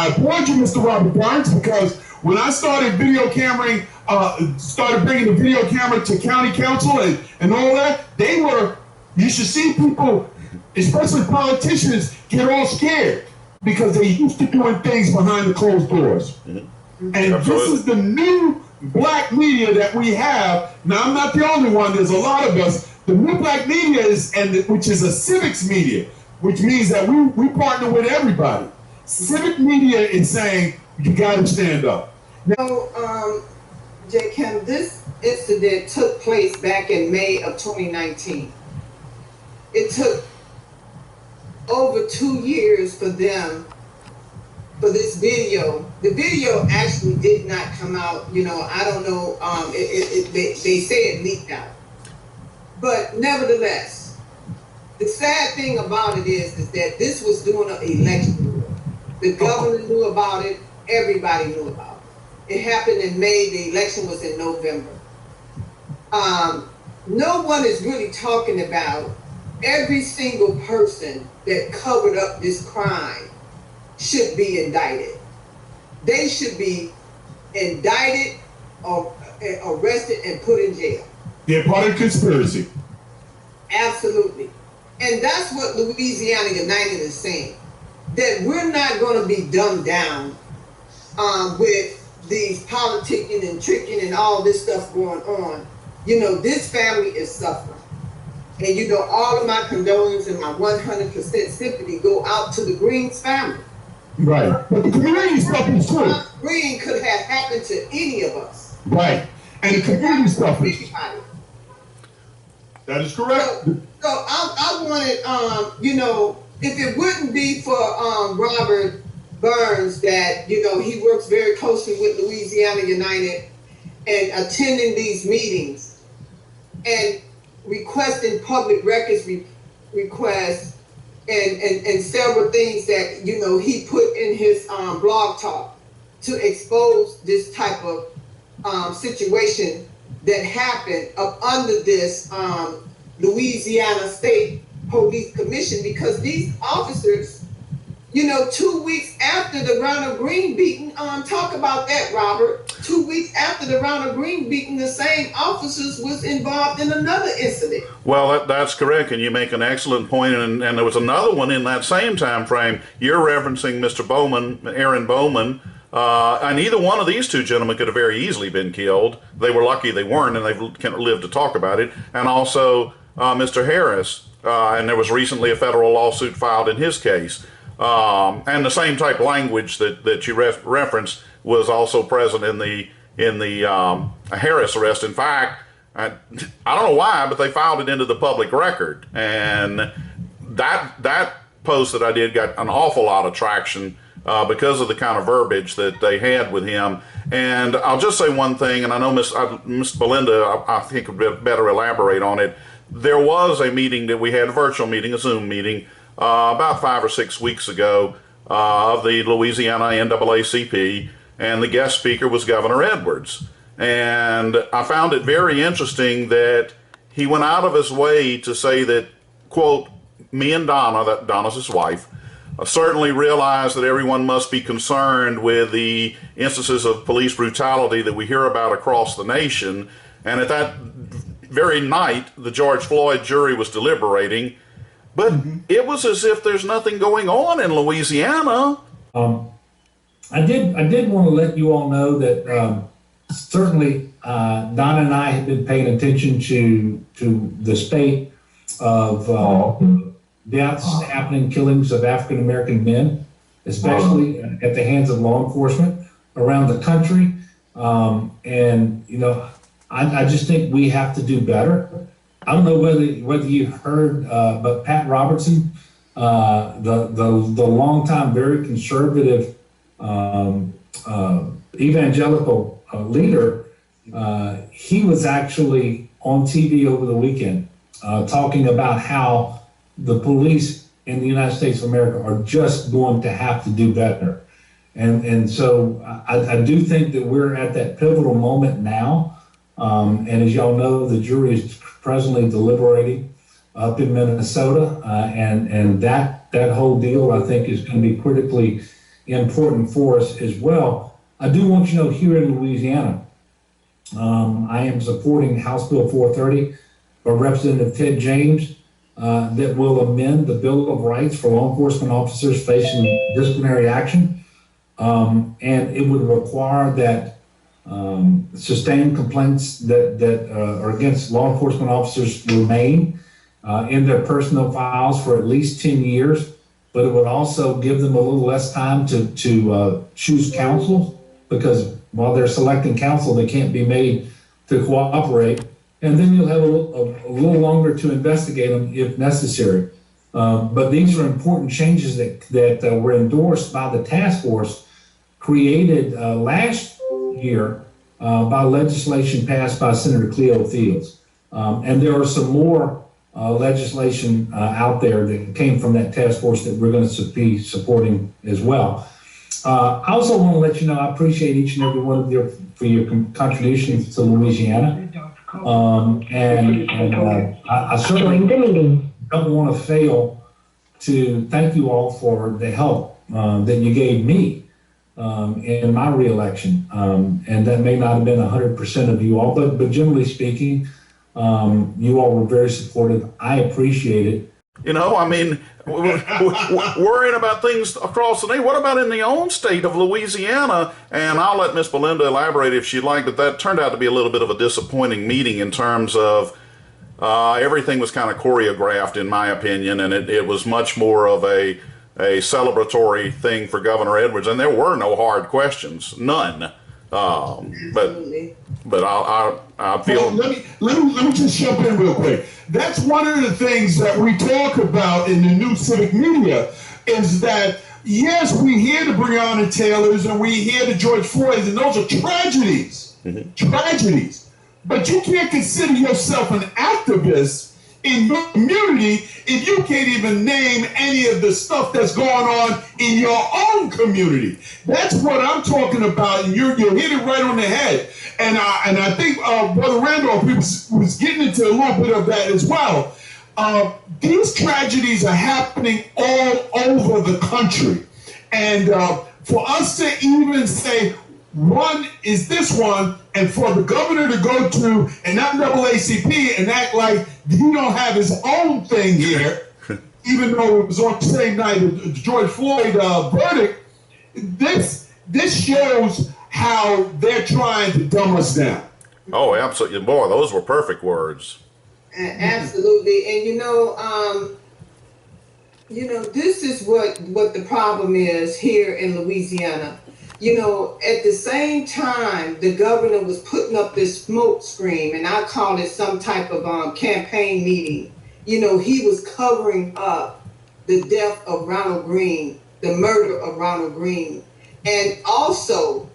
I applaud you, Mr. Robert Barnes, because when I started video cameraing, started bringing the video camera to county council and all that, you should see people, especially politicians, get all scared because they used to doing things behind the closed doors. And this is the new black media that we have. Now, I'm not the only one. There's a lot of us. The new black media which is a civics media, which means that we partner with everybody. Civic media is saying, you got to stand up. Jakin, this incident took place back in May of 2019. It took over 2 years for this video. The video actually did not come out. I don't know. They say it leaked out. But nevertheless, the sad thing about it is that this was during an election. The governor knew about it. Everybody knew about it. It happened in May. The election was in November. No one is really talking about every single person that covered up this crime should be indicted. They should be indicted or arrested and put in jail. They're part of conspiracy. Absolutely. And that's what Louisiana United is saying, that we're not going to be dumbed down with these politicking and tricking and all this stuff going on. This family is suffering. And all of my condolences and my 100% sympathy go out to the Green's family. Right. But the community stuff is too. Green could have happened to any of us. Right. And the community stuff is. That is correct. So I wanted, if it wouldn't be for Robert Burns, that, he works very closely with Louisiana United and attending these meetings and requesting public records requests and several things that, he put in his blog talk to expose this type of situation that happened up under this Louisiana State Police Commission, because these officers, 2 weeks after the Ronald Green beating, talk about that, Robert. 2 weeks after the Ronald Green beating, the same officers was involved in another incident. Well, that's correct, and you make an excellent point, and there was another one in that same time frame. You're referencing Mr. Bowman, Aaron Bowman, and either one of these two gentlemen could have very easily been killed. They were lucky they weren't, and they've lived to talk about it. And also Mr. Harris, and there was recently a federal lawsuit filed in his case. And the same type of language that you referenced was also present in the Harris arrest. In fact, I don't know why, but they filed it into the public record, and that post that I did got an awful lot of traction because of the kind of verbiage that they had with him. And I'll just say one thing, and I know Miss Belinda, I think would better elaborate on it. There was a meeting that we had, a virtual meeting, a Zoom meeting, about 5 or 6 weeks ago of the Louisiana NAACP, and the guest speaker was Governor Edwards. And I found it very interesting that he went out of his way to say that, quote, me and Donna, that Donna's his wife, certainly realize that everyone must be concerned with the instances of police brutality that we hear about across the nation. And at that very night, the George Floyd jury was deliberating, but it was as if there's nothing going on in Louisiana. I did want to let you all know that certainly Donna and I have been paying attention to the state of deaths happening, killings of African American men, especially at the hands of law enforcement around the country. And I just think we have to do better. I don't know whether you heard, but Pat Robertson, the longtime very conservative evangelical leader, he was actually on TV over the weekend talking about how the police in the United States of America are just going to have to do better. And so I do think that we're at that pivotal moment now. And as y'all know, the jury is presently deliberating up in Minnesota, and that whole deal, I think, is going to be critically important for us as well. I do want you to know here in Louisiana, I am supporting House Bill 430 by Representative Ted James that will amend the Bill of Rights for law enforcement officers facing disciplinary action. And it would require that sustained complaints that are against law enforcement officers remain in their personnel files for at least 10 years, but it would also give them a little less time to choose counsel, because while they're selecting counsel, they can't be made to cooperate. And then you'll have a little longer to investigate them if necessary. But these are important changes that were endorsed by the task force created last year by legislation passed by Senator Cleo Fields. And there are some more legislation out there that came from that task force that we're going to be supporting as well. I also want to let you know I appreciate each and every one of you for your contributions to Louisiana. I certainly don't want to fail to thank you all for the help that you gave me in my reelection. And that may not have been 100% of you all, but generally speaking, you all were very supportive. I appreciate it. You know, I mean, worrying about things across the nation. What about in the own state of Louisiana? And I'll let Miss Belinda elaborate if she'd like, but that turned out to be a little bit of a disappointing meeting in terms of everything was kind of choreographed, in my opinion, and it was much more of a celebratory thing for Governor Edwards, and there were no hard questions, none. But I feel. Let me just jump in real quick. That's one of the things that we talk about in the new civic media is that, yes, we hear the Breonna Taylors and we hear the George Floyds, and those are tragedies, tragedies. But you can't consider yourself an activist in your community if you can't even name any of the stuff that's going on in your own community. That's what I'm talking about, and you hit it right on the head. And I think Brother Randolph was getting into a little bit of that as well. These tragedies are happening all over the country. And for us to even say, one is this one, and for the governor to go to an NAACP and act like he don't have his own thing here, even though it was on the same night of the George Floyd verdict, this shows how they're trying to dumb us down. Oh, absolutely. Boy, those were perfect words. Absolutely. And this is what the problem is here in Louisiana. At the same time, the governor was putting up this smoke screen, and I call it some type of campaign meeting. He was covering up the death of Ronald Green, the murder of Ronald Green, and also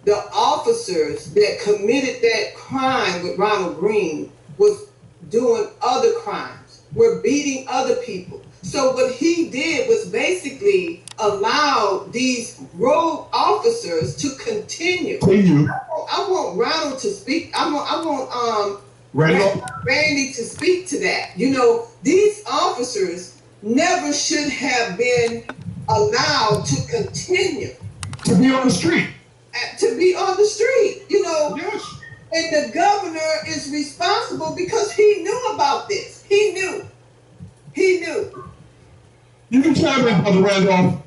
the officers that committed that crime with Ronald Green was doing other crimes, were beating other people. So what he did was basically allow these rogue officers to continue. I want Ronald to speak. I want Randy to speak to that. These officers never should have been allowed to continue to be on the street. Yes. And the governor is responsible because he knew about this. He knew. You can chime in, Brother Randolph.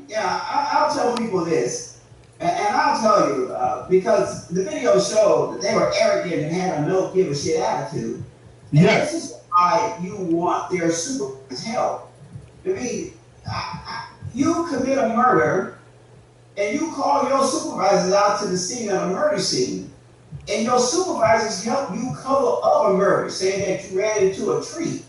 Yeah, I'll tell people this, and I'll tell you, because the video showed that they were arrogant and had a no give a shit attitude. And yes. This is why you want their supervisor's help. I mean, you commit a murder, and you call your supervisors out to the scene of a murder scene, and your supervisors help you cover up a murder, saying that you ran into a tree.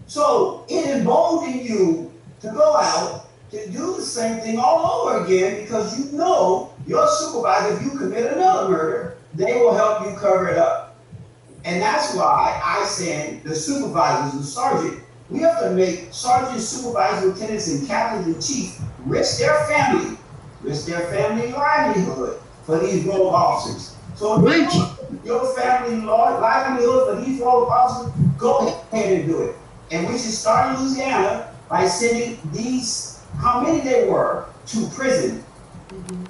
So it emboldened you to go out to do the same thing all over again, because you know your supervisor, if you commit another murder, they will help you cover it up. And that's why I send the supervisors, the sergeant, we have to make sergeants, supervisors, lieutenants, and captains and chiefs risk their family livelihood for these rogue officers. So if your family livelihood for these rogue officers, go ahead and do it. And we should start in Louisiana by sending these how many they were to prison,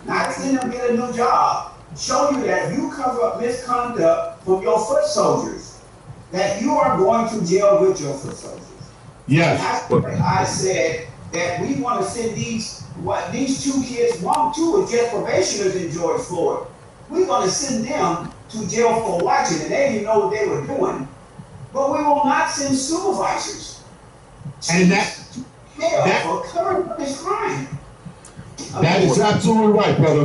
not send them get a new job, show you that if you cover up misconduct from your foot soldiers, that you are going to jail with your foot soldiers. Yes. That's why I said that we want to send these two kids, two are just probationers in George Floyd. We're going to send them to jail for watching, and they didn't know what they were doing. But we will not send supervisors And to jail for covering up this crime. that is absolutely right, brother.